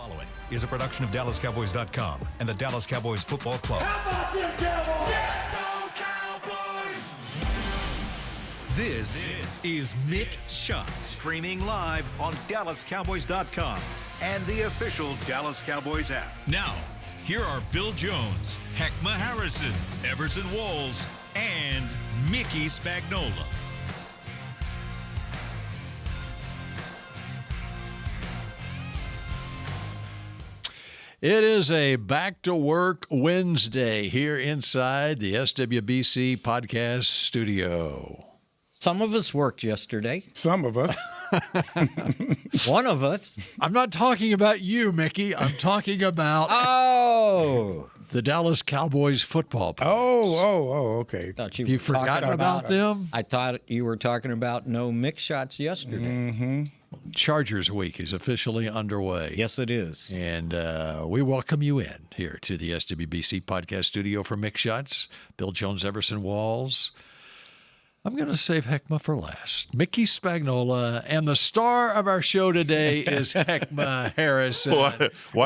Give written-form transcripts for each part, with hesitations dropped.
Following is a production of DallasCowboys.com and the Dallas Cowboys Football Club. How about them Cowboys? Yeah, go Cowboys! This is Mick Shots, streaming live on DallasCowboys.com and the official Dallas Cowboys app. Now, here are Bill Jones, Heckma Harrison, Everson Walls, and Mickey Spagnola. It is a back-to-work Wednesday here inside the SWBC podcast studio. Some of us worked yesterday. Some of us. One of us. I'm not talking about you, Mickey. I'm talking about the Dallas Cowboys football players. Okay. Thought Have you forgotten about them? I thought you were talking about no mix shots yesterday. Mm-hmm. Chargers week is officially underway. Yes, it is. And we welcome you in here to the SWBC podcast studio for Mick Shots. Bill Jones, Everson Walls. I'm going to save Heckma for last. Mickey Spagnola, and the star of our show today is Heckma Harrison. Why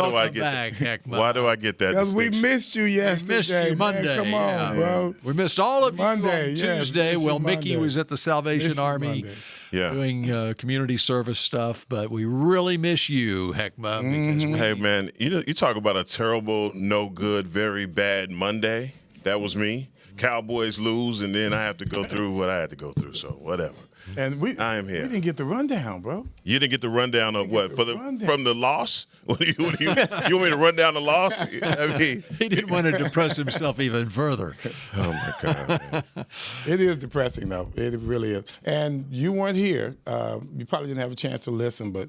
do I get back, Heckma? Why do I get that? Because we missed you yesterday. We missed you Monday. Man. Come on, bro. We missed all of Monday, you on Tuesday. missed you Well, Mickey Monday. was at the Salvation Army doing community service stuff, but we really miss you, Heckma. because Hey, man, you talk about a terrible, no good, very bad Monday. That was me. Cowboys lose, and then I have to go through what I had to go through. So whatever. And I am here. We didn't get the rundown, bro. You didn't get the rundown of what from the loss? You want me to run down the loss? I mean, he didn't want to depress himself even further. oh my God. Man. It is depressing, though. It really is. And you weren't here. You probably didn't have a chance to listen, but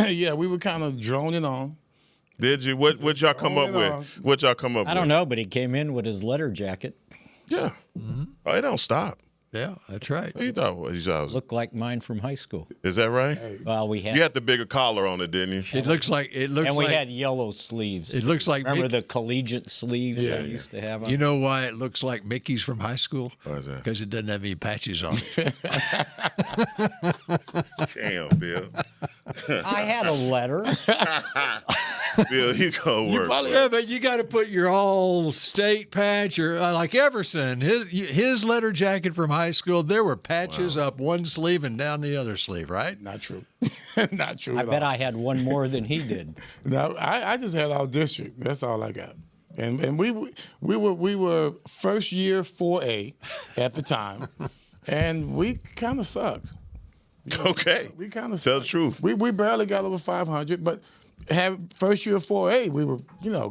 yeah, we were kind of droning on. Did you? What y'all come up with? What y'all come up with? I don't know, but he came in with his letter jacket. Yeah. Oh, it don't stop. Yeah, that's right. What you thought? Looked like mine from high school. Is that right? Well, we had. You had the bigger collar on it, didn't you? It looks like and we had yellow sleeves. It looks like remember the collegiate sleeves they used to have on? You know why it looks like Mickey's from high school? Why is that? Because it doesn't have any patches on it. Damn, Bill. I had a letter. Bill, you go work. Yeah, but you got to put your all-state patch, or like Everson, his letter jacket from high school. There were patches up one sleeve and down the other sleeve, right? Not true. Not true. I bet I had one more than he did. No, I just had all district. That's all I got. And we were first year 4A at the time, and we kind of sucked. Okay. We kind of tell the truth. We barely got over 500, but first year 4A, we were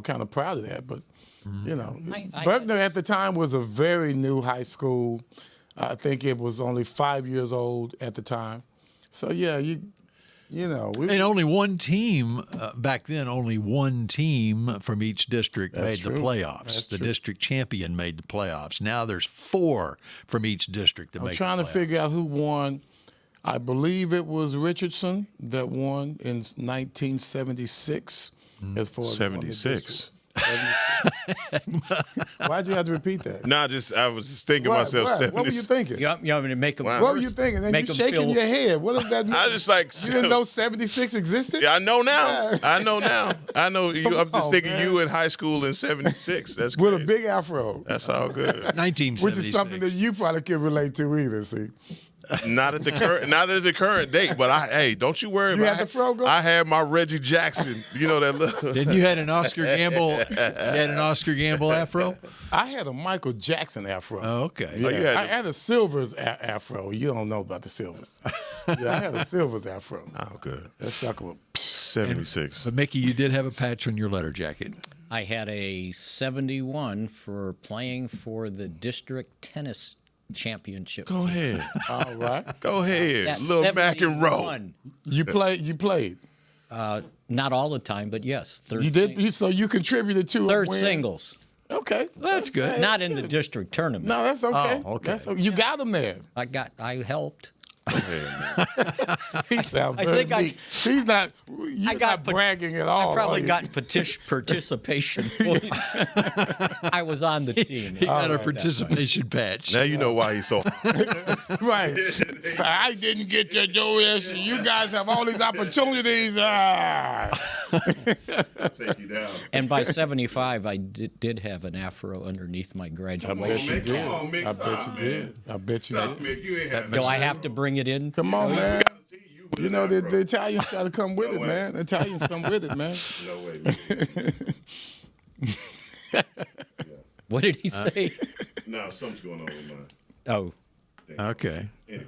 kind of proud of that. But Berkner at the time was a very new high school. I think it was only 5 years old at the time. So yeah, and only one team back then. Only one team from each district made the playoffs. That's the true. district champion made the playoffs. Now there's 4 from each district that make the playoffs. I'm trying to figure out who won. I believe it was Richardson that won in 1976. As far as 76. Why'd you have to repeat that? No, I was just thinking myself. 76. What were you thinking? You want me to make them What were you thinking? And you shaking your head. What does that mean? I just like. You didn't know 76 existed? Yeah, I know now. Yeah. I know now. I know. I'm just thinking man. you in high school in 76. That's With crazy. a big afro. That's all good. 1976. Which is something that you probably can relate to either, see. Not at the current date, but don't you worry You about had the fro going? I had my Reggie Jackson. You know that look. Didn't you had an Oscar Gamble? You had an Oscar Gamble afro? I had a Michael Jackson afro. Oh, okay. Yeah, I had a Silvers afro. You don't know about the Silvers. Yeah, I had a Silvers afro. Oh, good. That sucker was 76. But Mickey, you did have a patch on your letter jacket. I had a 71 for playing for the district tennis championship. Go ahead. all right. Go ahead. That's Little Mac and roll. 71. You played. Not all the time, but yes. You did. So you contributed to Third a win. singles. Okay, That's good. Not in the district tournament. No, that's okay. Oh, okay. You got him there. I helped. He sounds I very think weak. He's not. You're not bragging at all. I probably are you? got participation points. I was on the team. He got a participation patch. Now you know why he's so. Right. I didn't get to do this. You guys have all these opportunities. Take you down. And by 75, I did have an afro underneath my I graduation. bet you Mick, did. come on, Mick, I bet stop, you did. man. I bet you Stop, did. Mick. You ain't had Do I have to bring it in? Come on, man. See you with You an know, the afro. Italians got to come with No it, way. man. The Italians come with it, man. No way. What did he say? No, something's going on with mine. Oh. Okay. Anyway.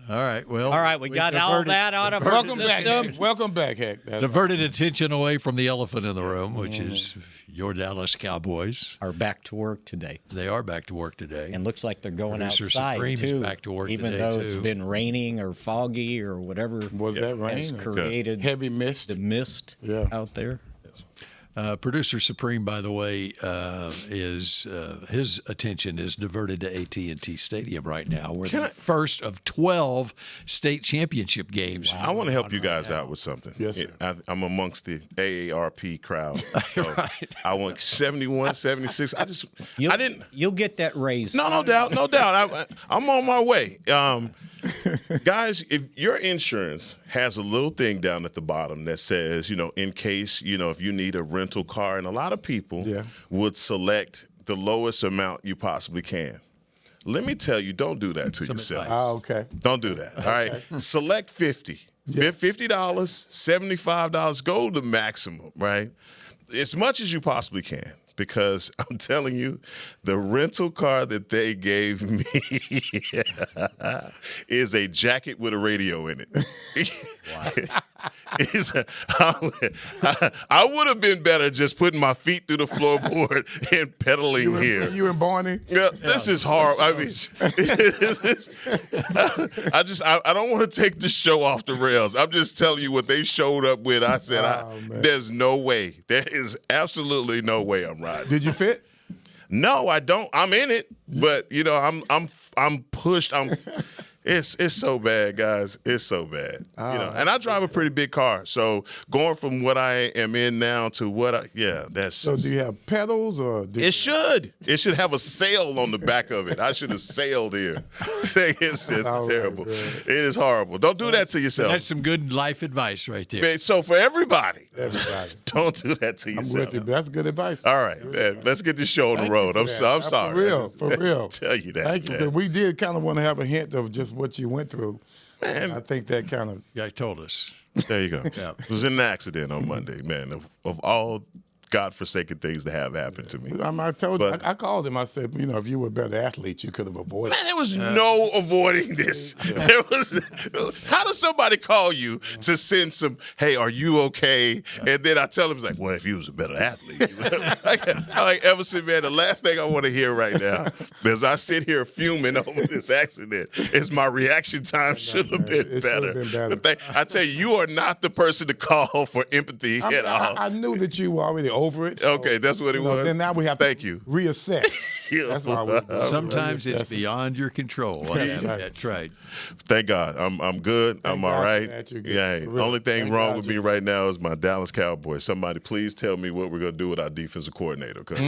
All right. Well, All right, we got all that out of our Welcome back, system. Heck. Welcome back, Heck. That's diverted attention away from the elephant in the room, which is your Dallas Cowboys. Are back to work today. They are back to work today. And looks like they're going Producer outside, Supreme is too. back to work even today, though it's too. been raining or foggy or whatever Was that has rain? created Heavy mist. the mist Yeah. out there. Producer Supreme, by the way, is his attention is diverted to AT&T Stadium right now, where the first of 12 state championship games. I want to help you guys out with something. Yes, sir. I'm amongst the AARP crowd. So Right. I went 71, 76. You'll get that raise. No doubt. I'm on my way. Guys, if your insurance has a little thing down at the bottom that says, in case, if you need a rental car, and a lot of people would select the lowest amount you possibly can. Let me tell you, don't do that to yourself. Oh, okay. Don't do that. All right. Select 50. $50, $75, go to maximum, right? As much as you possibly can. Because I'm telling you, the rental car that they gave me is a jacket with a radio in it. I would have been better just putting my feet through the floorboard and pedaling here. You and Barney? Yeah, this is hard. I mean, I don't want to take the show off the rails. I'm just telling you what they showed up with. I said, man. there's no way. There is absolutely no way I'm riding. Did you fit? No, I don't. I'm in it, but I'm pushed. It's so bad, guys. It's so bad. And I drive a pretty big car, so going from what I am in now to that's. So do you have pedals or? It should have a sail on the back of it. I should have sailed here. It's terrible. Right, it is horrible. Don't do that to yourself. That's some good life advice right there. So for everybody, Everybody. don't do that to I'm yourself. with you. That's good advice. All right, man, let's get this show on the road. I'm sorry. For real, for real. Tell you that. Thank you. man. 'Cause we did kind of want to have a hint of just what you went through. Man. I think that kind of. Guy told us. There you go. Yeah. It was in an accident on Monday, man. Of all godforsaken things that have happened to me. I told you. But- I called him. I said, if you were a better athlete, you could have avoided. Man, there was no avoiding this. There was. How does somebody call you to send some? Hey, are you okay? And then I tell him, it's like, well, if you was a better athlete, like Everson, man. The last thing I want to hear right now, as I sit here fuming over this accident, is my reaction time should have been It should better. have been better. The thing, I tell you are not the person to call for empathy at all. I knew that you were already over it. So, Okay, that's what it was. Then now we have Thank to you. reassess. That's why we. Sometimes it's reassess. beyond your control. That's right. Thank God. I'm good. I'm all God right. that you're good. Yeah. For The real. only thing Thank wrong God with me you're right now is my Dallas Cowboys. Somebody please tell me what we're gonna do with our defensive coordinator. 'Cause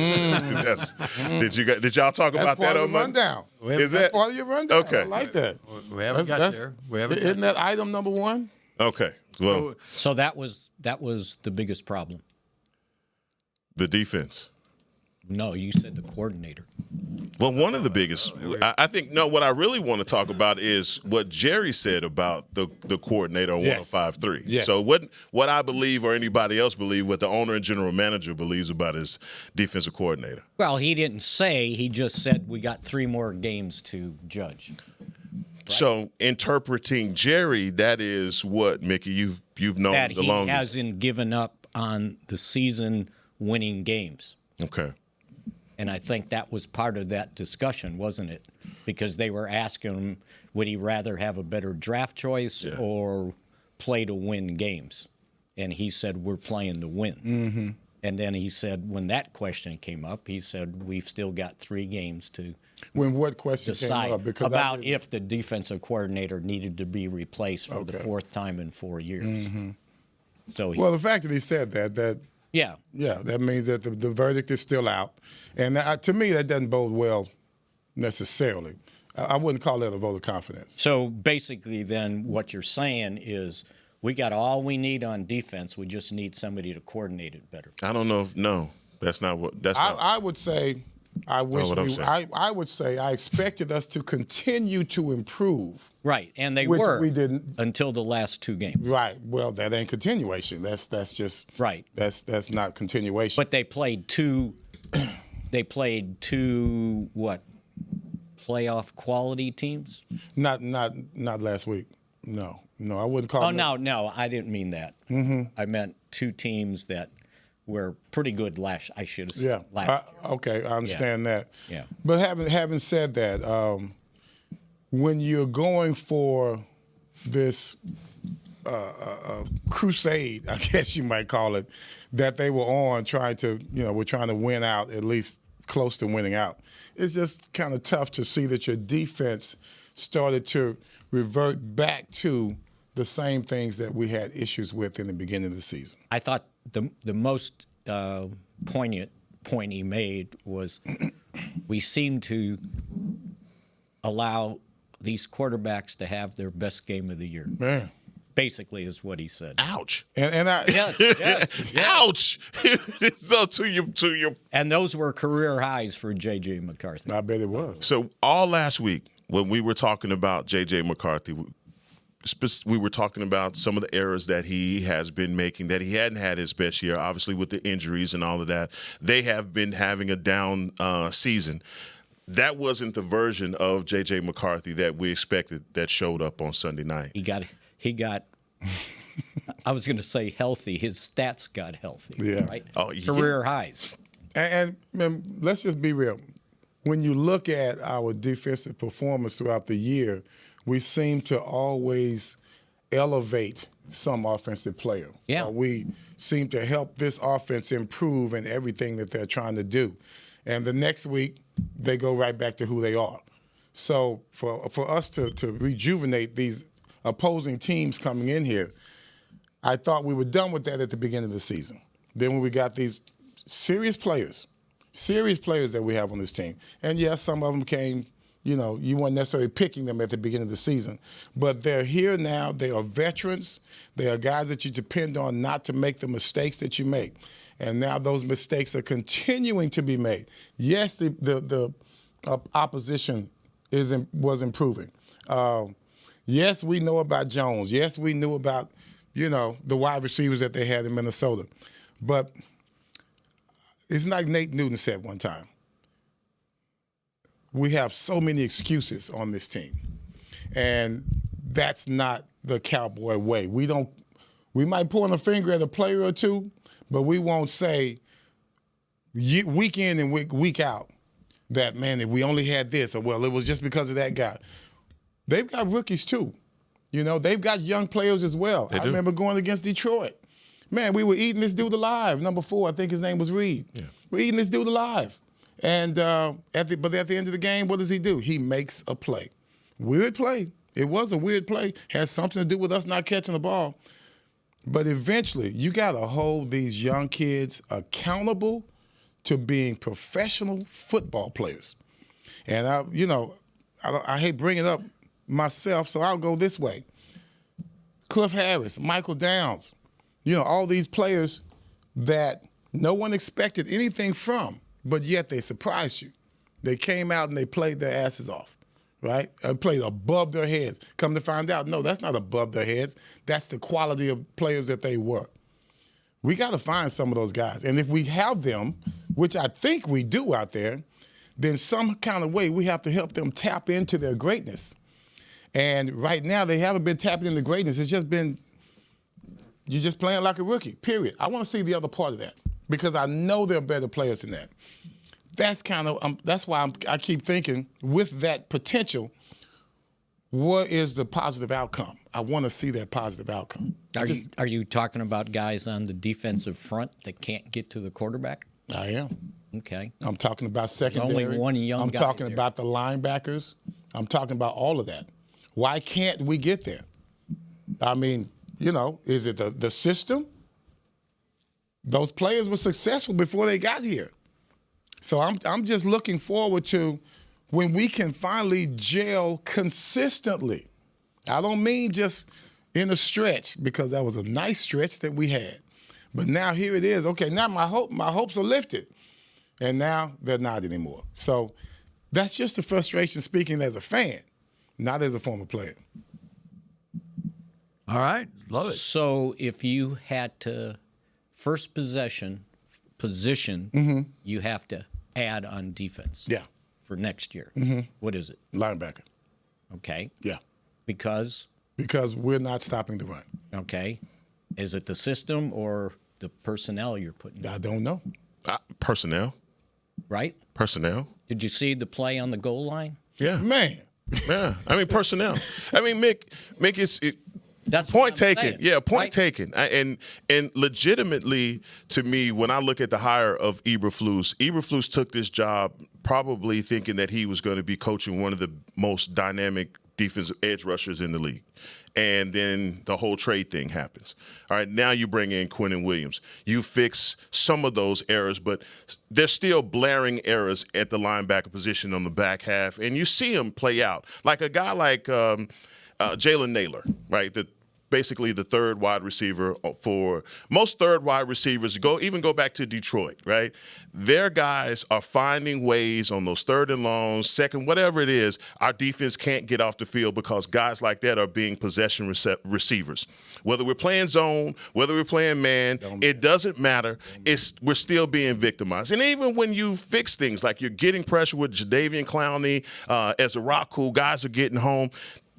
did y'all talk That's about part that of on the Monday? rundown. Is That's that part of your rundown. Okay. I like that. We haven't got there. We haven't Isn't that item number one? Okay? Well, So that was the biggest problem. the defense. No, you said the coordinator. Well, one of the biggest, I think, what I really want to talk about is what Jerry said about the coordinator on Yes. 105.3. Yes. So what I believe or anybody else believe, what the owner and general manager believes about his defensive coordinator. Well, he didn't say. He just said we got 3 more games to judge. So interpreting Jerry, that is what, Mickey, you've known That the he longest. hasn't given up on the season winning games. Okay. And I think that was part of that discussion, wasn't it? Because they were asking him, would he rather have a better draft choice or play to win games? And he said, we're playing to win. Mm-hmm. And then he said, when that question came up, he said, we've still got 3 games to When what question came decide up? Because about if the defensive coordinator needed to be replaced for the 4th time in 4 years. Mm-hmm. So, Well, the fact that he said that yeah. that means that the verdict is still out, and to me that doesn't bode well necessarily. I wouldn't call that a vote of confidence. So basically, then what you're saying is We got all we need on defense. We just need somebody to coordinate it better. I don't know if that's not what that's not. I would say I would say I expected us to continue to improve. Right, and they which were we didn't until the last 2 games. Right. Well, that ain't continuation. That's just right. That's not continuation. But they played two. They played 2 what? Playoff quality teams? Not last week. No, I wouldn't call. Oh no, I didn't mean that. Mm-hmm. I meant 2 teams that were pretty good last. I should have said. Yeah. Okay, I understand that. Yeah. But having said that, when you're going for this crusade, I guess you might call it, that they were on trying to, we're trying to win out, at least close to winning out. It's just kind of tough to see that your defense started to revert back to the same things that we had issues with in the beginning of the season. I thought the most poignant point he made was we seem to allow these quarterbacks to have their best game of the year. Man. Basically is what he said. Ouch. And I Yes. Ouch. So to your And those were career highs for J.J. McCarthy. I bet it was. So all last week when we were talking about J.J. McCarthy, we were talking about some of the errors that he has been making, that he hadn't had his best year, obviously with the injuries and all of that. They have been having a down season. That wasn't the version of J.J. McCarthy that we expected that showed up on Sunday night. He got I was going to say healthy. His stats got healthy. Yeah. Right? Oh, yeah. Career highs. And let's just be real. When you look at our defensive performance throughout the year, we seem to always elevate some offensive player. Yeah. We seem to help this offense improve in everything that they're trying to do. And the next week, they go right back to who they are. So for us to rejuvenate these opposing teams coming in here, I thought we were done with that at the beginning of the season. Then when we got these serious players that we have on this team, and yes, some of them came, you weren't necessarily picking them at the beginning of the season, but they're here now. They are veterans. They are guys that you depend on not to make the mistakes that you make. And now those mistakes are continuing to be made. Yes, the opposition was improving. Yes, we know about Jones. Yes, we knew about, the wide receivers that they had in Minnesota. But it's like Nate Newton said one time. We have so many excuses on this team. And that's not the Cowboy way. We might point a finger at a player or two, but we won't say week in and week out that, man, if we only had this, or, well, it was just because of that guy. They've got rookies, too. They've got young players as well. I remember going against Detroit. Man, we were eating this dude alive. Number 4, I think his name was Reed. Yeah. We're eating this dude alive. And at the end of the game, what does he do? He makes a play. Weird play. It was a weird play. Has something to do with us not catching the ball. But eventually, you got to hold these young kids accountable to being professional football players. And, I hate bringing it up myself, so I'll go this way. Cliff Harris, Michael Downs, all these players that no one expected anything from, but yet they surprised you. They came out and they played their asses off, right? Played above their heads. Come to find out, no, that's not above their heads. That's the quality of players that they were. We got to find some of those guys. And if we have them, which I think we do out there, then some kind of way we have to help them tap into their greatness. And right now they haven't been tapping into greatness. It's just been, you're just playing like a rookie, period. I want to see the other part of that because I know they're better players than that. That's that's why I keep thinking with that potential, what is the positive outcome? I want to see that positive outcome. Are you talking about guys on the defensive front that can't get to the quarterback? I am. Okay. I'm talking about secondary. There's only one young guy I'm talking there. about the linebackers. I'm talking about all of that. Why can't we get there? I mean, is it the system? Those players were successful before they got here. So I'm just looking forward to when we can finally gel consistently. I don't mean just in a stretch because that was a nice stretch that we had. But now here it is. Okay, now my hopes are lifted. And now they're not anymore. So that's just the frustration speaking as a fan, not as a former player. All right. Love it. So if you had to first position, you have to add on defense. Yeah. For next year. What is it? Linebacker. Okay. Yeah. Because we're not stopping the run. Okay. Is it the system or the personnel you're putting in? I don't know. Personnel. Right? Personnel. Did you see the play on the goal line? Yeah. Man. Yeah. I mean, personnel. I mean, Mick is That's point what I'm taken. saying, Yeah, point right? taken. And legitimately, to me, when I look at the hire of Eberflus took this job probably thinking that he was going to be coaching one of the most dynamic defensive edge rushers in the league. And then the whole trade thing happens. All right, now you bring in Quinnen Williams. You fix some of those errors, but there's still blaring errors at the linebacker position on the back half. And you see them play out. Like a guy like Jalen Naylor, right, basically the third wide receiver for most third wide receivers. Go back to Detroit, right? Their guys are finding ways on those third and longs, second, whatever it is. Our defense can't get off the field because guys like that are being possession receivers. Whether we're playing zone, whether we're playing man, it doesn't matter. We're still being victimized. And even when you fix things like you're getting pressure with Jadeveon Clowney, as a rock cool, guys are getting home.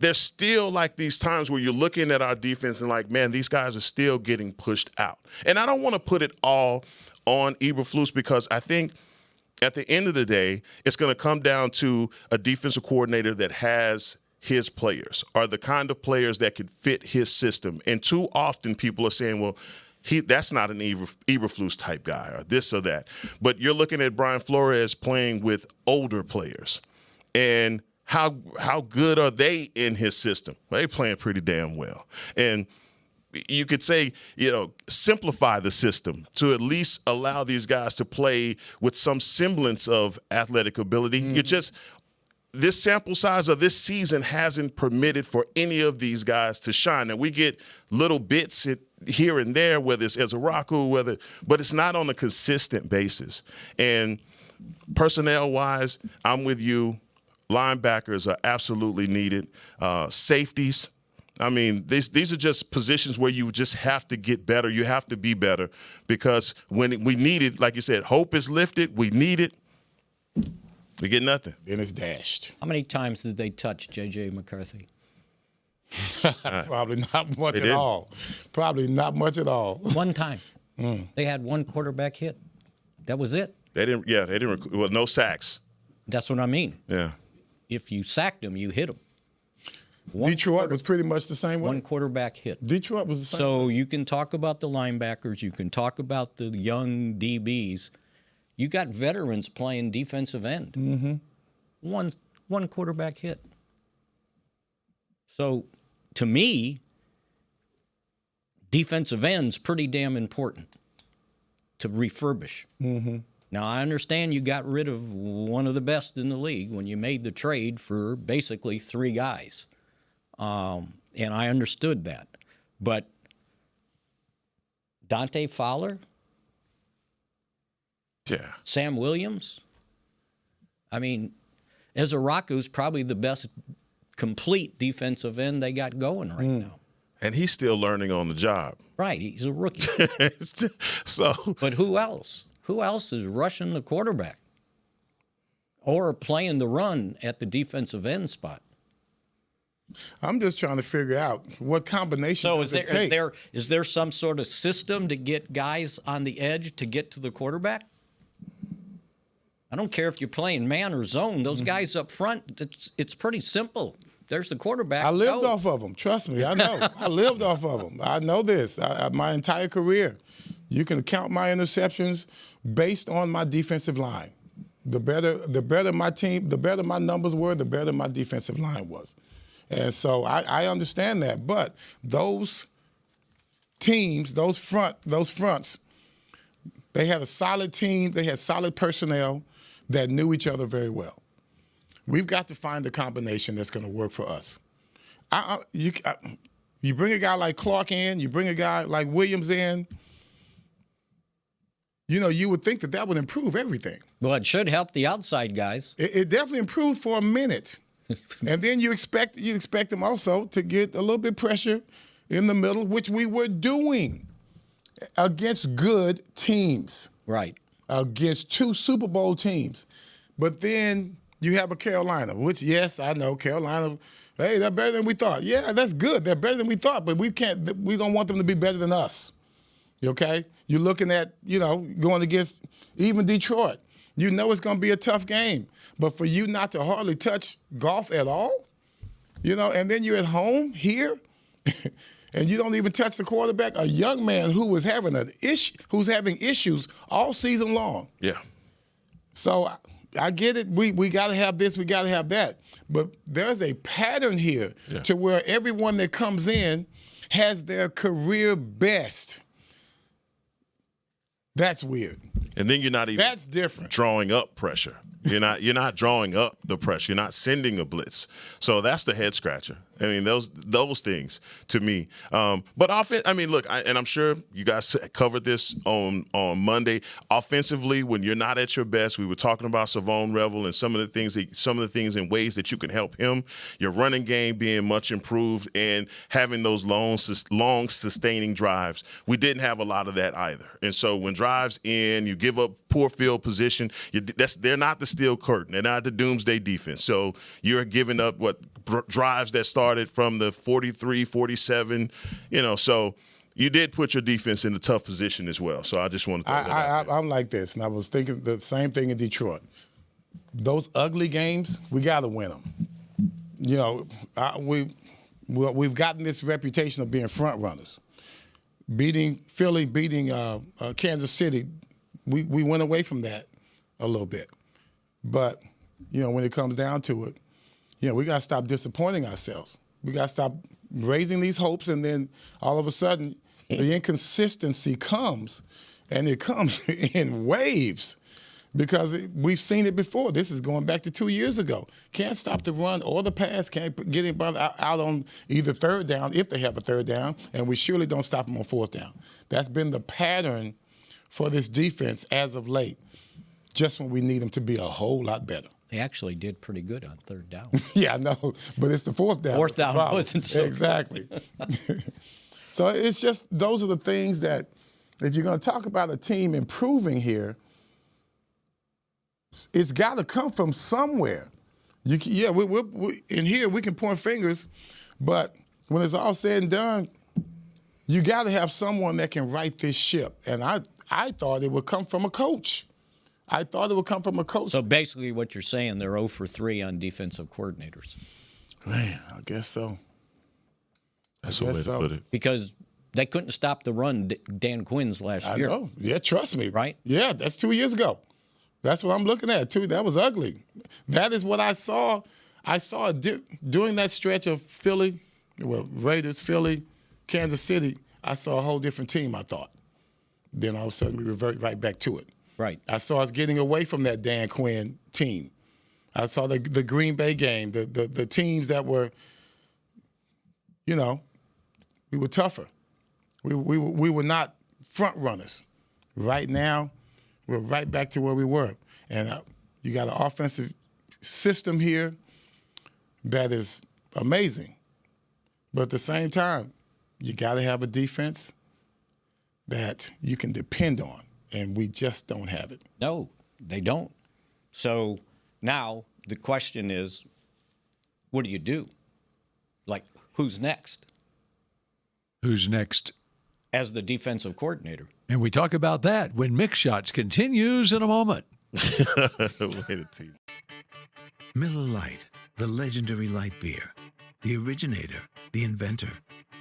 There's still like these times where you're looking at our defense and like, man, these guys are still getting pushed out. And I don't want to put it all on Eberflus because I think at the end of the day, it's going to come down to a defensive coordinator that has his players, are the kind of players that could fit his system. And too often people are saying, well, that's not an Eberflus type guy or this or that. But you're looking at Brian Flores playing with older players. And how good are they in his system? Well, they're playing pretty damn well. And you could say, simplify the system to at least allow these guys to play with some semblance of athletic ability. Mm-hmm. This sample size of this season hasn't permitted for any of these guys to shine. And we get little bits here and there, whether it's Ezaraku, but it's not on a consistent basis. And personnel-wise, I'm with you. Linebackers are absolutely needed. Safeties, I mean, these are just positions where you just have to get better. You have to be better because when we need it, like you said, hope is lifted. We need it. We get nothing. Then it's dashed. How many times did they touch J.J. McCarthy? Probably not much at all. Probably not much at all. One time. They had one quarterback hit. That was it. They didn't. Well, no sacks. What I mean. Yeah. If you sacked him, you hit him. Detroit was pretty much the same way. One quarterback hit. Detroit was the same So way. you can talk about the linebackers. You can talk about the young DBs. You got veterans playing defensive end. Mm-hmm. One quarterback hit. So to me, defensive end's pretty damn important to refurbish. Mm-hmm. Now, I understand you got rid of one of the best in the league when you made the trade for basically 3 guys. And I understood that. But Dante Fowler? Yeah. Sam Williams? I mean, Ezaraku's probably the best complete defensive end they got going right now. And he's still learning on the job. Right, he's a rookie. So, but who else? Who else is rushing the quarterback or playing the run at the defensive end spot? I'm just trying to figure out what combination does it take. Is there some sort of system to get guys on the edge to get to the quarterback? I don't care if you're playing man or zone. Those guys up front, it's pretty simple. There's the quarterback. I lived off of them. Trust me, I know. I lived off of them. I know this. My entire career. You can count my interceptions based on my defensive line. The better my team, the better my numbers were, the better my defensive line was. And so I understand that. But those teams, those fronts, they had a solid team. They had solid personnel that knew each other very well. We've got to find a combination that's going to work for us. You bring a guy like Clark in, you bring a guy like Williams in, you would think that would improve everything. Well, it should help the outside guys. It definitely improved for a minute. And then you expect them also to get a little bit pressure in the middle, which we were doing against good teams. Right. Against 2 Super Bowl teams. But then you have a Carolina, which, yes, I know, Carolina, hey, they're better than we thought. Yeah, that's good. They're better than we thought, but we don't want them to be better than us. Okay? You're looking at, going against even Detroit. You know it's going to be a tough game. But for you not to hardly touch golf at all, and then you're at home here, and you don't even touch the quarterback, a young man who was having who's having issues all season long. Yeah. So I get it. We got to have this. We got to have that. But there's a pattern here to where everyone that comes in has their career best. That's weird. And then you're not even That's different. drawing up pressure. You're not drawing up the pressure. You're not sending a blitz. So that's the head scratcher. I mean, those things to me. But offense. I mean, look, and I'm sure you guys covered this on Monday. Offensively, when you're not at your best, we were talking about Savon Revel and some of the things in ways that you can help him. Your running game being much improved and having those long sustaining drives. We didn't have a lot of that either. And so when drives in, you give up poor field position. They're not the steel curtain. They're not the doomsday defense. So you're giving up drives that started from the 43, 47, so you did put your defense in a tough position as well. So I just want to throw that out there. I'm like this, and I was thinking the same thing in Detroit. Those ugly games, we got to win them. We've gotten this reputation of being front runners. Beating Philly, beating Kansas City, we went away from that a little bit. But, when it comes down to it, we got to stop disappointing ourselves. We got to stop raising these hopes, and then all of a sudden the inconsistency comes, and it comes in waves because we've seen it before. This is going back to 2 years ago. Can't stop the run or the pass. Can't get anybody out on either third down if they have a third down, and we surely don't stop them on fourth down. That's been the pattern for this defense as of late, just when we need them to be a whole lot better. They actually did pretty good on third down. Yeah, I know, but it's the fourth down. Fourth down wasn't so exactly. So it's just those are the things that if you're going to talk about a team improving here, it's got to come from somewhere. We in here we can point fingers, but when it's all said and done, you got to have someone that can right this ship. And I thought it would come from a coach. So basically what you're saying, they're 0 for 3 on defensive coordinators. Man, I guess so. That's a way to put it. Because they couldn't stop the run Dan Quinn's last year. I know. Yeah, trust me. Right? Yeah, that's 2 years ago. That's what I'm looking at, too. That was ugly. That is what I saw. I saw during that stretch of Philly, Raiders, Philly, Kansas City, I saw a whole different team, I thought. Then all of a sudden we revert right back to it. Right. I saw us getting away from that Dan Quinn team. I saw the Green Bay game, the teams that were, we were tougher. We were not front runners. Right now, we're right back to where we were. And you got an offensive system here that is amazing. But at the same time, you got to have a defense that you can depend on. And we just don't have it. No, they don't. So now the question is, what do you do? Like, who's next? Who's next? As the defensive coordinator. And we talk about that when Mick Shots continues in a moment. Miller Lite, the legendary light beer. The originator, the inventor.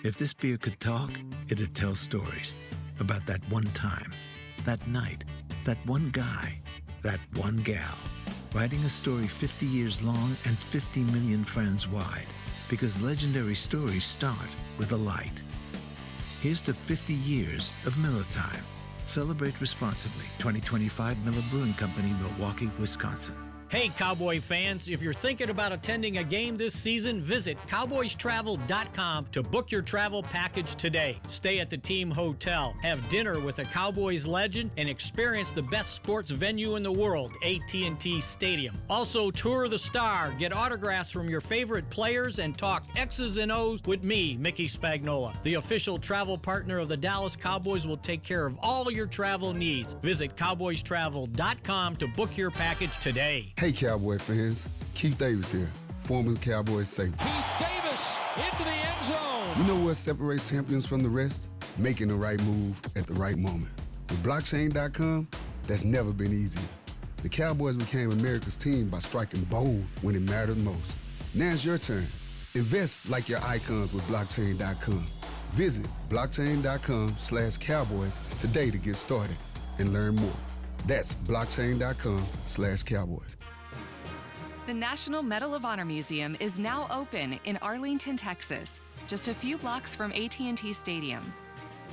If this beer could talk, it'd tell stories about that one time. That night, that one guy, that one gal, writing a story 50 years long and 50 million friends wide, because legendary stories start with a light. Here's to 50 years of Miller Time. Celebrate responsibly. 2025 Miller Brewing Company, Milwaukee, Wisconsin. Hey, Cowboy fans, if you're thinking about attending a game this season, visit cowboystravel.com to book your travel package today. Stay at the team hotel, have dinner with a Cowboys legend, and experience the best sports venue in the world, AT&T Stadium. Also, tour the Star, get autographs from your favorite players, and talk X's and O's with me, Mickey Spagnola. The official travel partner of the Dallas Cowboys will take care of all your travel needs. Visit cowboystravel.com to book your package today. Hey, Cowboy fans. Keith Davis here, former Cowboys safety. Keith Davis into the end zone. You know what separates champions from the rest? Making the right move at the right moment. With blockchain.com, that's never been easier. The Cowboys became America's team by striking bold when it mattered most. Now it's your turn. Invest like your icons with blockchain.com. Visit blockchain.com/Cowboys today to get started and learn more. That's blockchain.com/Cowboys. The National Medal of Honor Museum is now open in Arlington, Texas, just a few blocks from AT&T Stadium.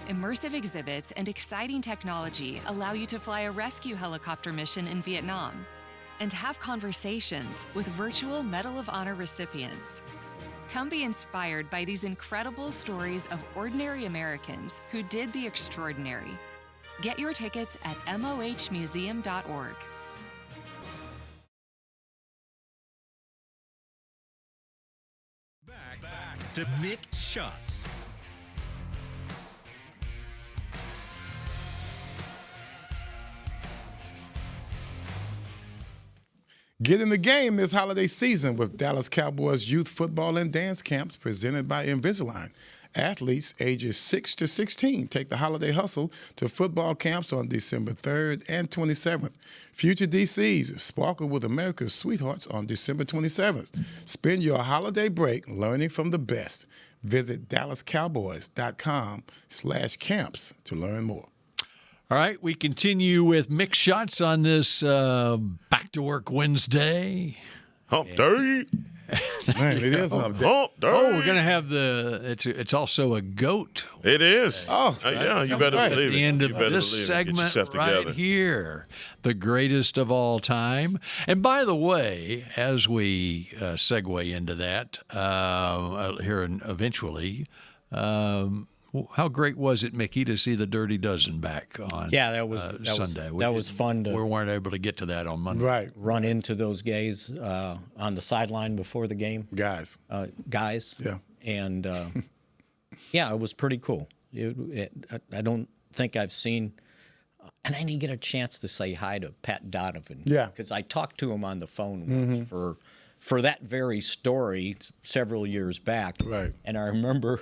Immersive exhibits and exciting technology allow you to fly a rescue helicopter mission in Vietnam and have conversations with virtual Medal of Honor recipients. Come be inspired by these incredible stories of ordinary Americans who did the extraordinary. Get your tickets at mohmuseum.org. Back to Mick Shots. Get in the game this holiday season with Dallas Cowboys youth football and dance camps presented by Invisalign. Athletes ages 6 to 16 take the holiday hustle to football camps on December 3rd and 27th. Future DCs sparkle with America's sweethearts on December 27th. Spend your holiday break learning from the best. Visit dallascowboys.com/camps to learn more. All right, we continue with Mick Shots on this Back to Work Wednesday. Hump day. Man, it is hump day. Hump day. Oh, we're going to have it's also a goat. It is. Oh, yeah, you that's better right. believe At it. the end You of better this believe it. Get segment yourself right together. here, the greatest of all time. And by the way, as we segue into that here and eventually, how great was it, Mickey, to see the Dirty Dozen back on Sunday? That was fun to We weren't able to get to that on Monday. Right. run into those guys on the sideline before the game. Guys. Guys. Yeah. And yeah, it was pretty cool. I don't think I've seen, and I didn't get a chance to say hi to Pat Donovan. Yeah. Because I talked to him on the phone once for that very story several years back. Right. And I remember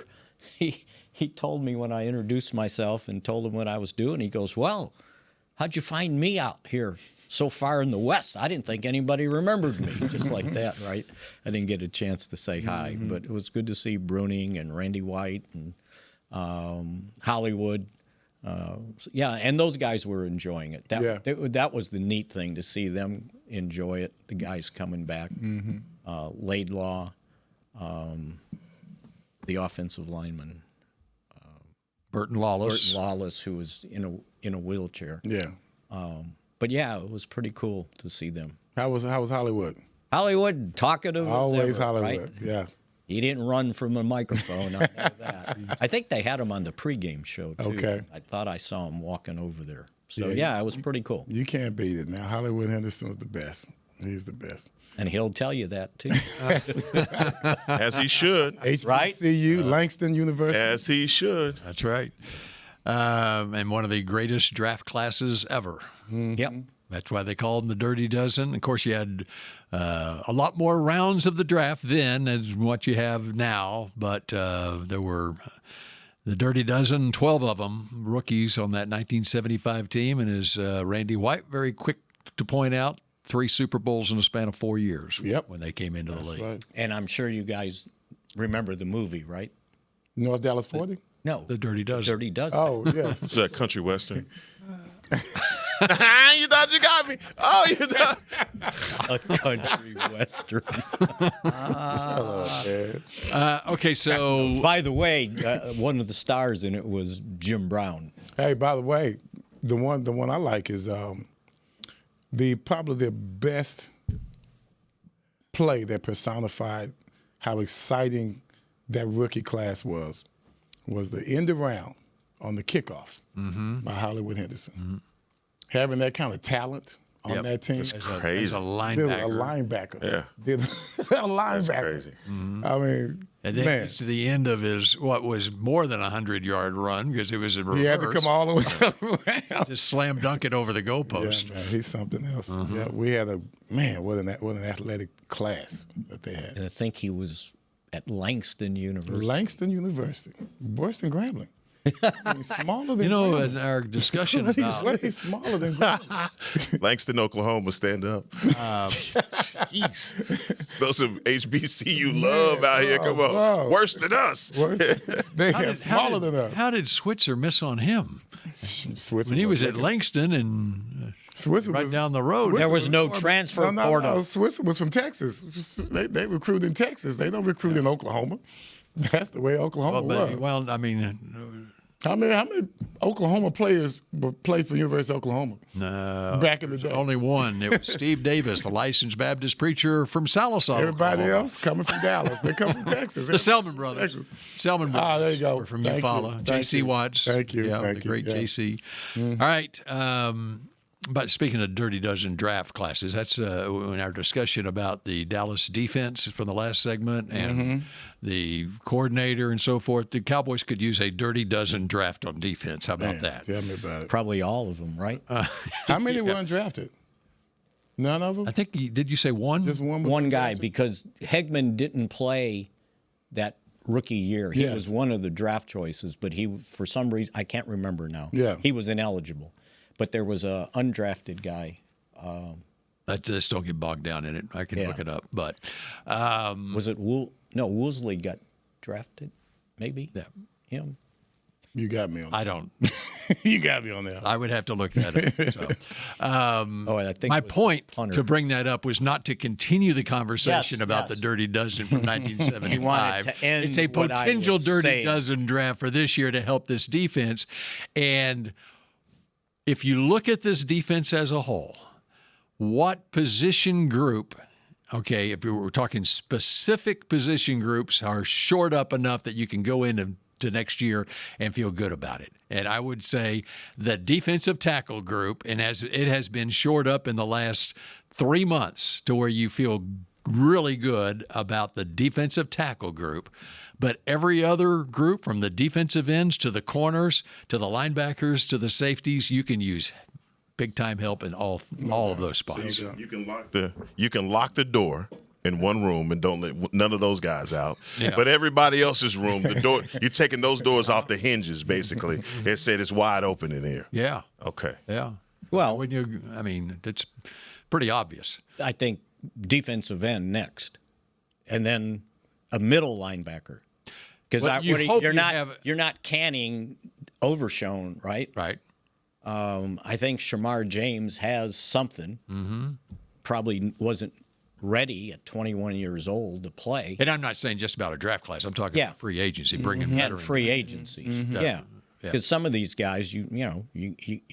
he told me when I introduced myself and told him what I was doing, he goes, "Well, how'd you find me out here so far in the West? I didn't think anybody remembered me." Just like that, right? I didn't get a chance to say hi, but it was good to see Bruning and Randy White and Hollywood. Yeah, and those guys were enjoying it. That was the neat thing, to see them enjoy it, the guys coming back. Laidlaw, the offensive lineman. Burton Lawless. Who was in a wheelchair. Yeah. But yeah, it was pretty cool to see them. How was Hollywood? Hollywood, talkative Always as ever, Hollywood. right? Yeah. He didn't run from a microphone. I know that. I think they had him on the pregame show too. Okay. I thought I saw him walking over there. So yeah, it was pretty cool. You can't beat it now. Hollywood Henderson's the best. He's the best. And he'll tell you that too. As he should. HBCU, Langston University. As he should. That's right. And one of the greatest draft classes ever. Yep. That's why they called them the Dirty Dozen. Of course, you had a lot more rounds of the draft then than what you have now, but there were the Dirty Dozen, 12 of them, rookies on that 1975 team. And as Randy White, very quick to point out, 3 Super Bowls in a span of 4 years when they came into the league. Right. And I'm sure you guys remember the movie, right? North Dallas 40? No. The Dirty Dozen. Dirty Dozen. Oh, yes. It's that country western. You thought you got me. Oh, you thought. A country western. Okay, so By the way, one of the stars in it was Jim Brown. Hey, by the way, the one I like is probably the best play that personified how exciting that rookie class was the end around on the kickoff by Hollywood Henderson. Having that kind of talent on that team. It's crazy. As a linebacker. A linebacker. Yeah. Did a linebacker. That's crazy. I mean, And then man. it's the end of his, what was more than 100-yard run because it was in reverse. He had to come all the way around. Just slam dunk it over the goalpost. Yeah, man, he's something else. Yeah, we had what an athletic class that they had. I think he was at Langston University. Langston University, worse than Grambling. I mean, smaller than You know, Grambling. in our discussion He's about way smaller than Grambling. Langston, Oklahoma, stand up. Jeez. Those are HBCU love out here. Come on. bro. Worse than us. Worse. They had smaller than us. How did Switzer miss on him? Switzer When he was at making- Langston and Switzer right was, down the road. Switzer There was no transfer portal. No, Switzer was from Texas. They recruit in Texas. They don't recruit in Oklahoma. That's the way Oklahoma was. well, I mean, How many Oklahoma players played for University of Oklahoma back in the day? only one. It was Steve Davis, the licensed Baptist preacher from Sallisaw. Everybody Oklahoma. else coming from Dallas. They come from Texas. The Selman brothers. Texas. Selman brothers. Ah, there you go. Were from Thank you. Eufaula. Thank J.C. you. Watts. Thank you. Yeah, Thank the you. great Yeah. J.C. All right. But speaking of Dirty Dozen draft classes, that's in our discussion about the Dallas defense from the last segment and the coordinator and so forth. The Cowboys could use a Dirty Dozen draft on defense. How about Man, that? tell me about it. Probably all of them, right? How many were undrafted? None of them? I think, did you say one? Just one was One guy, undrafted? because Hegman didn't play that rookie year. He Yes. was one of the draft choices, but he, for some reason, I can't remember now. Yeah. He was ineligible. But there was a undrafted guy. Just don't get bogged down in it. I can Yeah. look it up. But Was it No, Woolsey got drafted, maybe? Yeah. Him? You got me on that. I don't. You got me on that. I would have to look that up. So. I think My it was point punter. to bring that up was not to continue the conversation Yes, about yes. the Dirty Dozen from 1975. to end It's a what I potential was Dirty saying. Dozen draft for this year to help this defense. And if you look at this defense as a whole, what position group, okay, if we were talking specific position groups, are shored up enough that you can go into next year and feel good about it? And I would say the defensive tackle group, and as it has been shored up in the last 3 months to where you feel really good about the defensive tackle group. But every other group, from the defensive ends to the corners to the linebackers to the safeties, you can use big-time help in all of those spots. You can lock the door in one room and don't let none of those guys out. Yeah. But everybody else's room, the door, you're taking those doors off the hinges, basically. It said it's wide open in here. Yeah, Okay. yeah. Well, I mean, it's pretty obvious. I think defensive end next, and then a middle linebacker. Because Well, you hope you're you not have- you're not canning Overshown, right? Right. I think Shamar James has something. Mm-hmm. Probably wasn't ready at 21 years old to play. And I'm not saying just about a draft class. I'm talking Yeah. about free agency, bringing And veterans. free agencies. Yeah. Yeah. Because some of these guys, you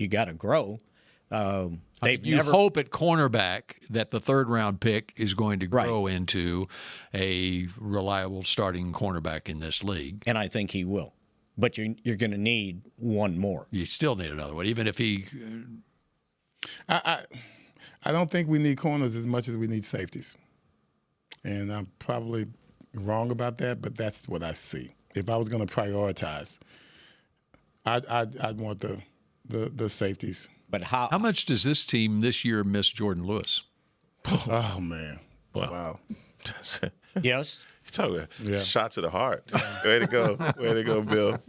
got to grow. They've You never hope at cornerback that the third-round pick is going to grow into a reliable starting cornerback in this league. and I think he will. But you're going to need one more. You still need another one, even if he. I don't think we need corners as much as we need safeties. And I'm probably wrong about that, but that's what I see. If I was going to prioritize, I'd want the safeties. But how How much does this team this year miss Jordan Lewis? Oh, man. Wow. Yes. You're talking shot to the heart. Way to go. Way to go, Bill.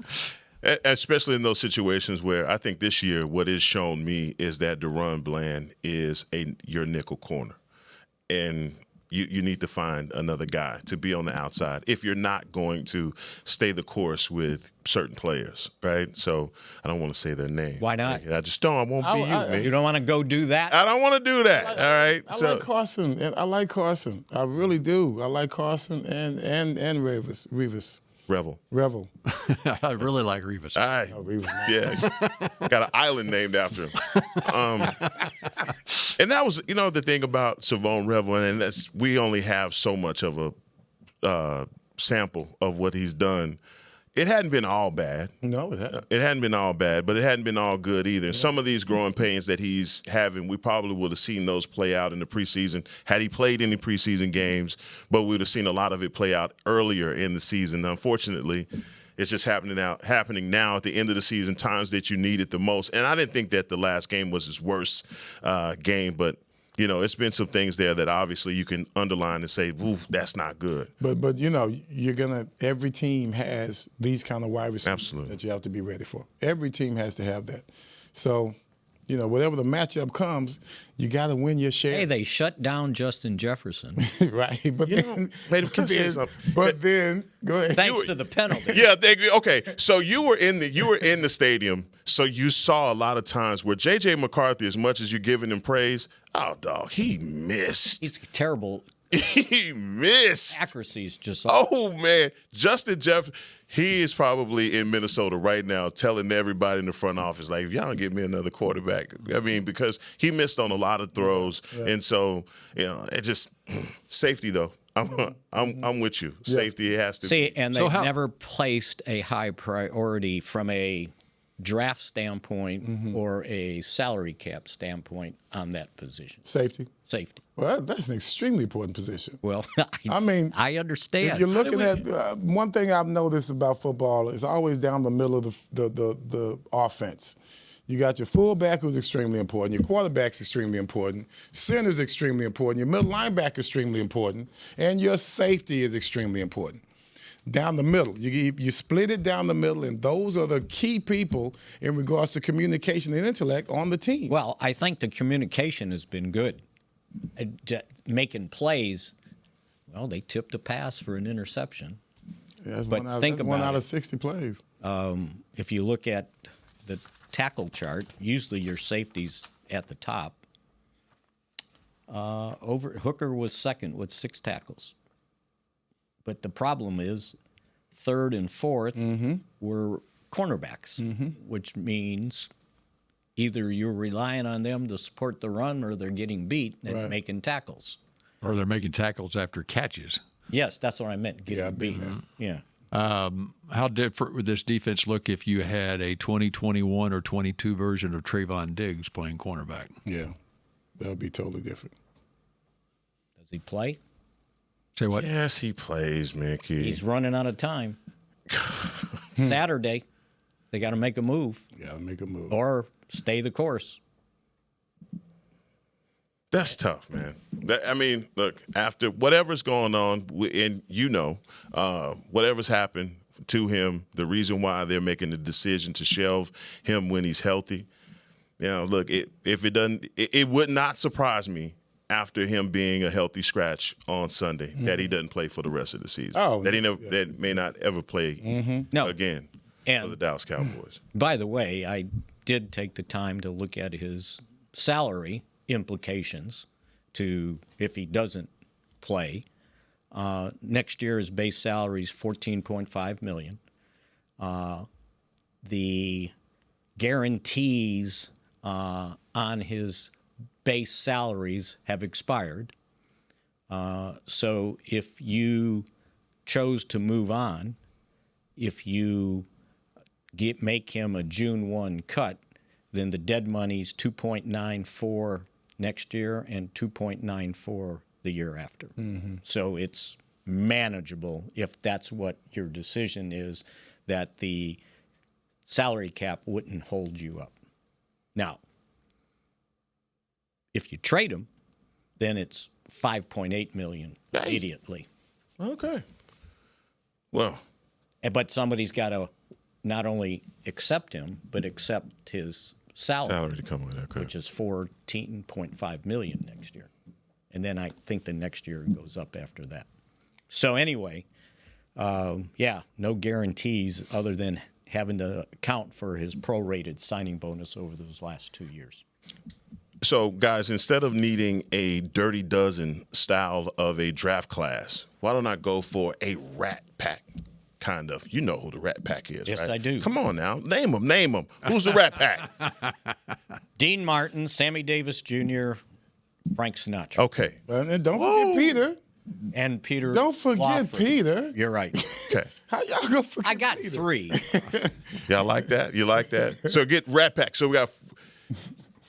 Especially in those situations where I think this year what has shown me is that Deron Bland is your nickel corner. And you need to find another guy to be on the outside if you're not going to stay the course with certain players, right? So I don't want to say their name. Why not? I just don't. I won't be you, man. You don't want to go do that? I don't want to do that, all right? I like Carson. And I like Carson. I really do. I like Carson and Revis. Revel. I really like Revis. All right. Revis. Yeah. Got an island named after him. And that was, the thing about Savon Revel, and we only have so much of a sample of what he's done. It hadn't been all bad. No, it hadn't. It hadn't been all bad, but it hadn't been all good either. Yeah. Some of these growing pains that he's having, we probably would have seen those play out in the preseason had he played any preseason games, but we would have seen a lot of it play out earlier in the season. Unfortunately, it's just happening now at the end of the season, times that you need it the most. And I didn't think that the last game was his worst game, but it's been some things there that obviously you can underline and say, "Ooh, that's not good." But every team has these kind of wide receivers that you have to be ready for. Every team has to have that. So, whatever the matchup comes, you got to win your share. Hey, they shut down Justin Jefferson. Right, but then go ahead. Thanks to the penalty. Yeah, okay. So you were in the stadium, so you saw a lot of times where J.J. McCarthy, as much as you're giving him praise, oh dog, he missed. He's terrible. He missed. Accuracy is just. Oh man, Justin Jefferson. He is probably in Minnesota right now telling everybody in the front office, like, if y'all don't get me another quarterback. I mean, because he missed on a lot of throws. Yeah. And so, it just safety though. I'm with you. Yeah. Safety has to be. And they've never placed a high priority from a draft standpoint or a salary cap standpoint on that position. Safety. Well, that's an extremely important position. Well, I understand. If you're looking at one thing I've noticed about football is always down the middle of the offense. You got your fullback, who's extremely important. Your quarterback's extremely important. Center's extremely important. Your middle linebacker is extremely important, and your safety is extremely important. Down the middle. You split it down the middle, and those are the key people in regards to communication and intellect on the team. Well, I think the communication has been good. Making plays, well, they tipped a pass for an interception. Yeah, but one out of 60 plays. If you look at the tackle chart, usually your safety's at the top. Hooker was second with 6 tackles. But the problem is third and fourth were cornerbacks, which means either you're relying on them to support the run or they're getting beat and making tackles. Or they're making tackles after catches. Yes, that's what I meant, getting beat. Yeah. How different would this defense look if you had a 2021 or 22 version of Trayvon Diggs playing cornerback? Yeah, that would be totally different. Does he play? Say what? Yes, he plays, Mickey. He's running out of time. Saturday, they got to make a move. Yeah, make a move. Or stay the course. That's tough, man. Look, after whatever's going on, and whatever's happened to him, the reason why they're making the decision to shelve him when he's healthy, look, it would not surprise me after him being a healthy scratch on Sunday that he doesn't play for the rest of the season. That may not ever play again for the Dallas Cowboys. By the way, I did take the time to look at his salary implications to if he doesn't play. Next year his base salary is $14.5 million. The guarantees on his base salaries have expired. So if you chose to move on, if you make him a June 1 cut, then the dead money's 2.94 next year and 2.94 the year after. So it's manageable if that's what your decision is, that the salary cap wouldn't hold you up. Now, if you trade him, then it's $5.8 million immediately. Okay. Well. But somebody's got to not only accept him, but accept his salary to come with that, which is $14.5 million next year. And then I think the next year it goes up after that. So anyway, no guarantees other than having to account for his prorated signing bonus over those last 2 years. So, guys, instead of needing a dirty dozen style of a draft class, why don't I go for a Rat Pack kind of? You know who the Rat Pack is, yes, right? I do. Come on now. Name them. Who's the Rat Pack? Dean Martin, Sammy Davis Jr., Frank Sinatra. Okay. And don't forget Peter. And Peter. Don't forget Lawford. Peter. You're right. Okay. How y'all gonna forget I got Peter? 3. Y'all like that? You like that? So get Rat Pack. So we got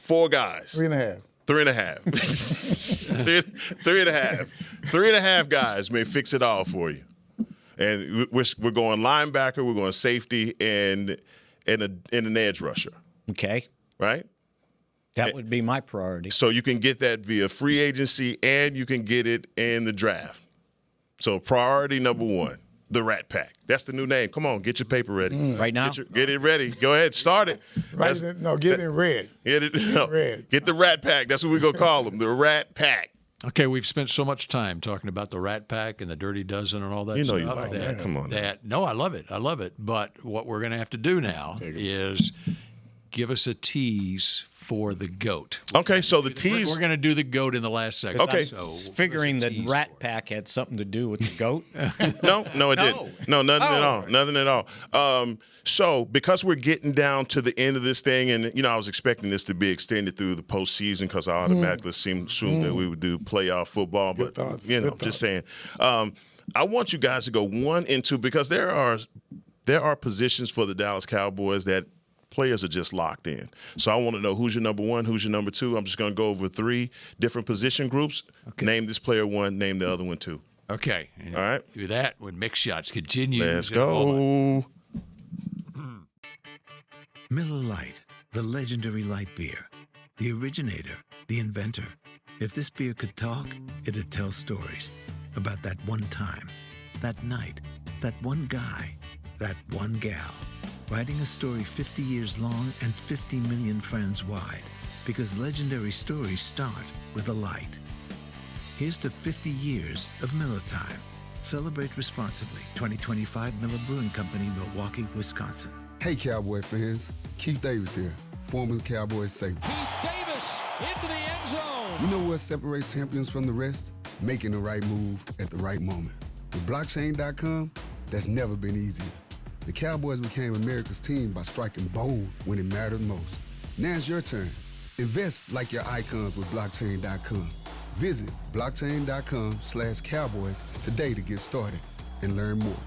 4 guys. 3.5. 3.5. 3.5. 3.5 guys may fix it all for you. And we're going linebacker, we're going safety, and an edge rusher. Okay. Right? That would be my priority. So you can get that via free agency and you can get it in the draft. So priority number 1, the Rat Pack. That's the new name. Come on, get your paper ready. Right now? Get it ready. Go ahead, start it. Get it in red. Get the Rat Pack. That's what we're going to call them, the Rat Pack. Okay, we've spent so much time talking about the Rat Pack and the Dirty Dozen and all that You know stuff. you like that. Come on. No, I love it. I love it. But what we're going to have to do now is give us a tease for the GOAT. Okay, so the tease. We're going to do the GOAT in the last segment. Okay. So Figuring that Rat Pack had something to do with the GOAT. No, it didn't. No, nothing at all. Nothing at all. So because we're getting down to the end of this thing, and I was expecting this to be extended through the postseason because I automatically assumed that we would do playoff football. But just saying, I want you guys to go 1 and 2 because there are positions for the Dallas Cowboys that players are just locked in. So I want to know who's your number 1, who's your number 2. I'm just going to go over 3 different position groups. Okay. Name this player 1, name the other one 2. Okay. All right. Do that when Mick Shots continue. Let's go. Miller Lite, the legendary light beer. The originator, the inventor. If this beer could talk, it'd tell stories about that one time, that night, that one guy, that one gal. Writing a story 50 years long and 50 million friends wide. Because legendary stories start with a light. Here's to 50 years of Miller Time. Celebrate responsibly. 2025 Miller Brewing Company, Milwaukee, Wisconsin. Hey, Cowboy fans. Keith Davis here, former Cowboys safety. Keith Davis into the end zone. You know what separates champions from the rest? Making the right move at the right moment. With blockchain.com, that's never been easier. The Cowboys became America's team by striking bold when it mattered most. Now it's your turn. Invest like your icons with blockchain.com. Visit blockchain.com/Cowboys today to get started and learn more.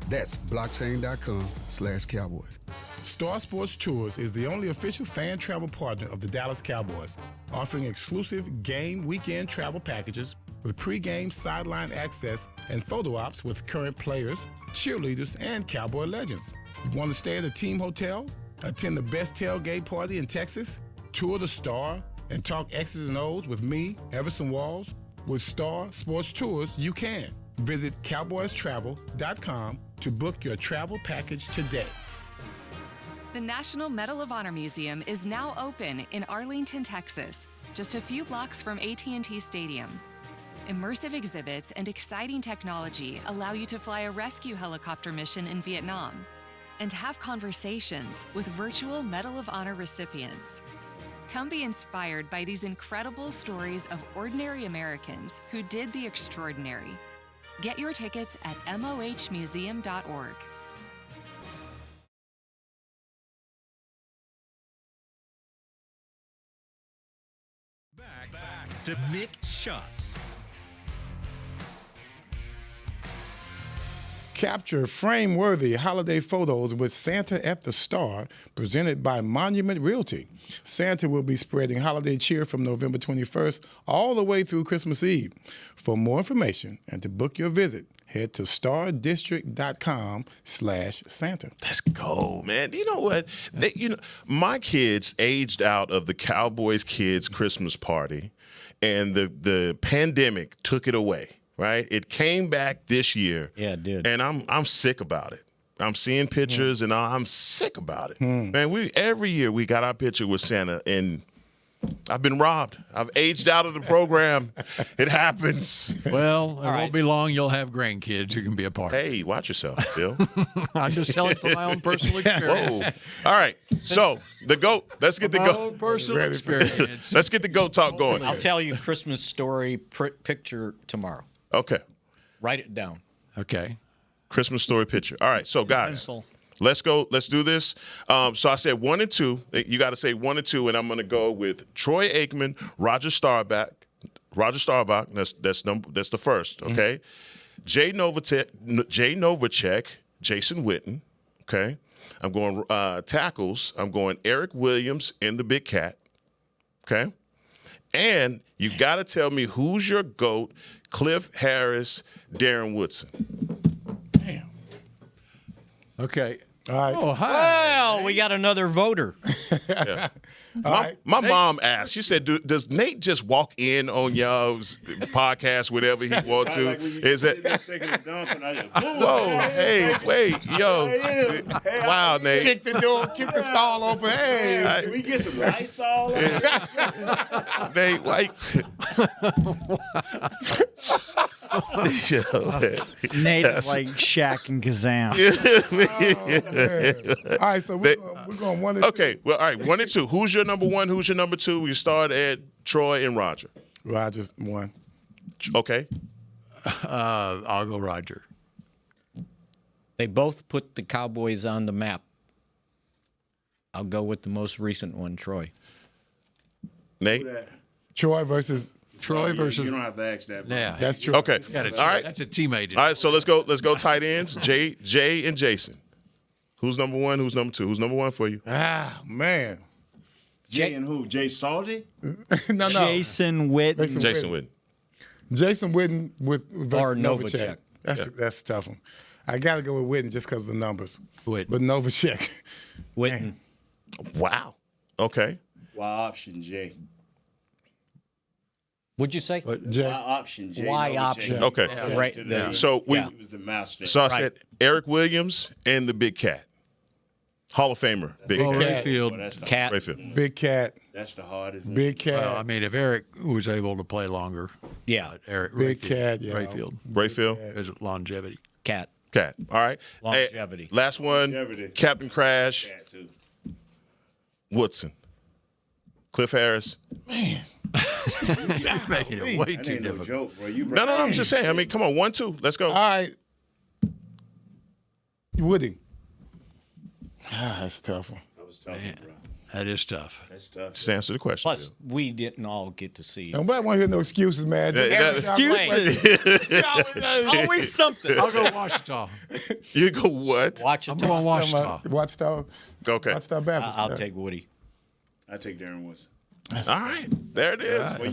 That's blockchain.com/Cowboys. Star Sports Tours is the only official fan travel partner of the Dallas Cowboys, offering exclusive game weekend travel packages with pre-game sideline access and photo ops with current players, cheerleaders, and Cowboy legends. You want to stay at a team hotel, attend the best tailgate party in Texas, tour the Star, and talk X's and O's with me, Everson Walls? With Star Sports Tours, you can. Visit cowboystravel.com to book your travel package today. The National Medal of Honor Museum is now open in Arlington, Texas, just a few blocks from AT&T Stadium. Immersive exhibits and exciting technology allow you to fly a rescue helicopter mission in Vietnam and have conversations with virtual Medal of Honor recipients. Come be inspired by these incredible stories of ordinary Americans who did the extraordinary. Get your tickets at mohmuseum.org. Back to Mick Shots. Capture frame-worthy holiday photos with Santa at the Star, presented by Monument Realty. Santa will be spreading holiday cheer from November 21st all the way through Christmas Eve. For more information and to book your visit, head to stardistrict.com/Santa. Let's go, man. You know what? My kids aged out of the Cowboys kids Christmas party, and the pandemic took it away. Right? It came back this year. Yeah, it did. And I'm sick about it. I'm seeing pictures and I'm sick about it. Man, every year we got our picture with Santa, and I've been robbed. I've aged out of the program. It happens. Well, it won't be long. You'll have grandkids who can be a part. Hey, watch yourself, Bill. I'm just telling from my own personal experience. Whoa. All right. So the GOAT. Let's get the My GOAT. own personal experience. Let's get the GOAT talk going. I'll tell you Christmas story picture tomorrow. Okay. Write it down. Okay. Christmas story picture. All right. So guys. Pencil. Let's go. Let's do this. So I said 1 and 2. You got to say 1 and 2, and I'm going to go with Troy Aikman, Roger Staubach, Roger Staubach. That's the first. Okay. Jay Novacek, Jason Witten. Okay. I'm going tackles. I'm going Eric Williams and the Big Cat. Okay. And you got to tell me who's your GOAT, Cliff Harris, Darren Woodson. Damn. Okay. All right. Oh, hi. Well, we got another voter. Yeah. My mom asked, she said, does Nate just walk in on y'all's podcast whenever he wants to? Is it? Whoa, hey, wait, yo. Wow, Nate. Kick the door, kick the stall open. Hey. Can we get some Lysol? Nate, wait. Nate is like Shaq and Kazam. All right, so we're going 1 and 2. Okay, well, all right, 1 and 2. Who's your number 1? Who's your number 2? We start at Troy and Roger. Roger's 1. Okay. I'll go Roger. They both put the Cowboys on the map. I'll go with the most recent one, Troy. Nate? Troy versus. Troy versus. You don't have to ask that. Bro. Yeah. That's true. Okay. All right. That's a teammate. All right, so let's go tight ends. Jay and Jason. Who's number 1? Who's number 2? Who's number 1 for you? Ah, man. Jay and who? Jay Salty? No. Jason Witten. Jason Witten. Jason Witten versus Or Novacek. Novacek. That's a tough one. I got to go with Witten just because of the numbers. Witten. But Novacek. Witten. Wow. Okay. Why option Jay? What'd you say? Jay. Why option Jay? Why Novacek? option? Okay. Yeah, right. Today. So Yeah. He was the master. So I said Eric Williams and the Big Cat. Hall of Famer. Big Oh, Cat. Rayfield. That's the, Cat. Rayfield. Big Cat. That's the hardest. Big Cat. Well, I mean, if Eric was able to play longer, Yeah. but Eric Big Rayfield, Cat, yeah. Rayfield, Rayfield. is longevity. Cat. Cat. All right. Longevity. Hey, last one. Longevity. Captain Crash. Cat too. Woodson. Cliff Harris. You're making it way That too ain't no difficult. joke, bro. You No, I'm just saying. I mean, come on. 1, 2. Let's go. All right. Woody. That's a tough one. That was tough, bro. That is tough. That's tough. Just answer the question. Plus, we didn't all get to see. Nobody want to hear no excuses, man. Excuses. Always something. I'll go Washita. You go what? Watch it. I'm going Washita. Watchtower. Okay. Watchtower Baptist. I'll take Woody. I take Darren Woodson. All right. There it is. Well,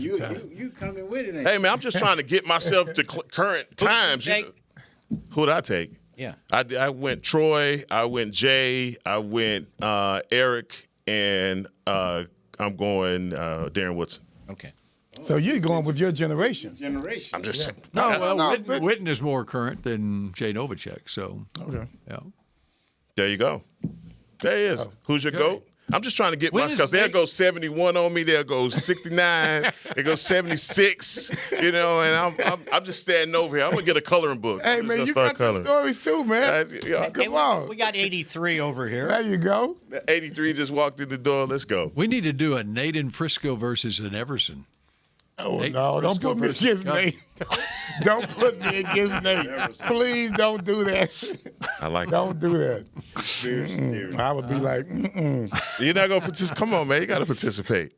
you coming with it, ain't Hey, man, I'm just trying to get myself to current times. take? Who'd I take? Yeah. I went Troy. I went Jay. I went Eric. And I'm going Darren Woodson. Okay. So you're going with your generation. generation? I'm just No, well, no, Witten, but- Witten is more current than Jay Novacek, so Okay. yeah. There you go. There he is. Who's your GOAT? I'm just trying to get When my is because they'll Nate- go 71 on me. They'll go 69. They go 76. You know, and I'm just standing over here. I'm gonna get a coloring book. Hey, I'm man, just you gonna got start the stories too, man. yeah. Come on. We got 83 over here. There you go. 83 just walked in the door. Let's go. We need to do a Nate in Frisco versus an Everson. Oh, Nate no, don't Frisco put me versus against Cup. Nate. Don't put me against Nate. Please don't do that. I like Don't do that. Conspiracy theory. I would be like, You're not gonna participate. Come on, man. You gotta participate.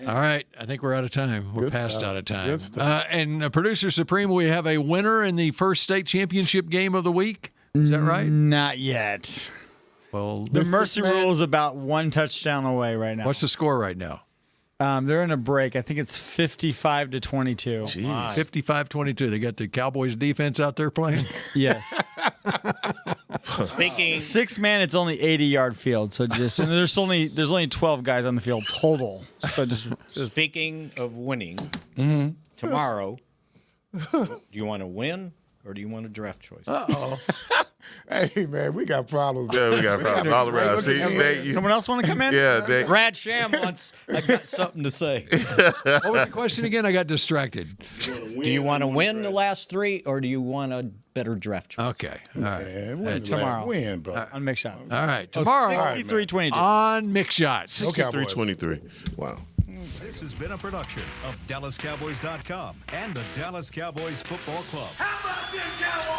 All right, I think we're out of time. We're Good past stuff. out of time. Good stuff. And Producer Supreme, we have a winner in the first state championship game of the week. Is that right? Not yet. Well, The mercy rule is about 1 touchdown away right now. what's the score right now? They're in a break. I think it's 55-22. 55-22. They got the Cowboys defense out there playing. Yes. Speaking 6-man, it's only 80-yard field. So just and there's only 12 guys on the field total. So just speaking of winning, tomorrow, do you want to win or do you want a draft choice? hey, man, we got problems. Yeah, we got problems all around. See, Nate, you, someone else want to come in? yeah, Nate. Brad Sham wants. I got something to say. What was the question again? I got distracted. Do you want to win the last 3 or do you want a better draft choice? Okay. All right. Man, when's the tomorrow. last win, bro. On Mix Shot. All right. Tomorrow 63-22. on Mix Shots. 63-23. Wow. This has been a production of DallasCowboys.com and the Dallas Cowboys Football Club. How about this, Cowboys?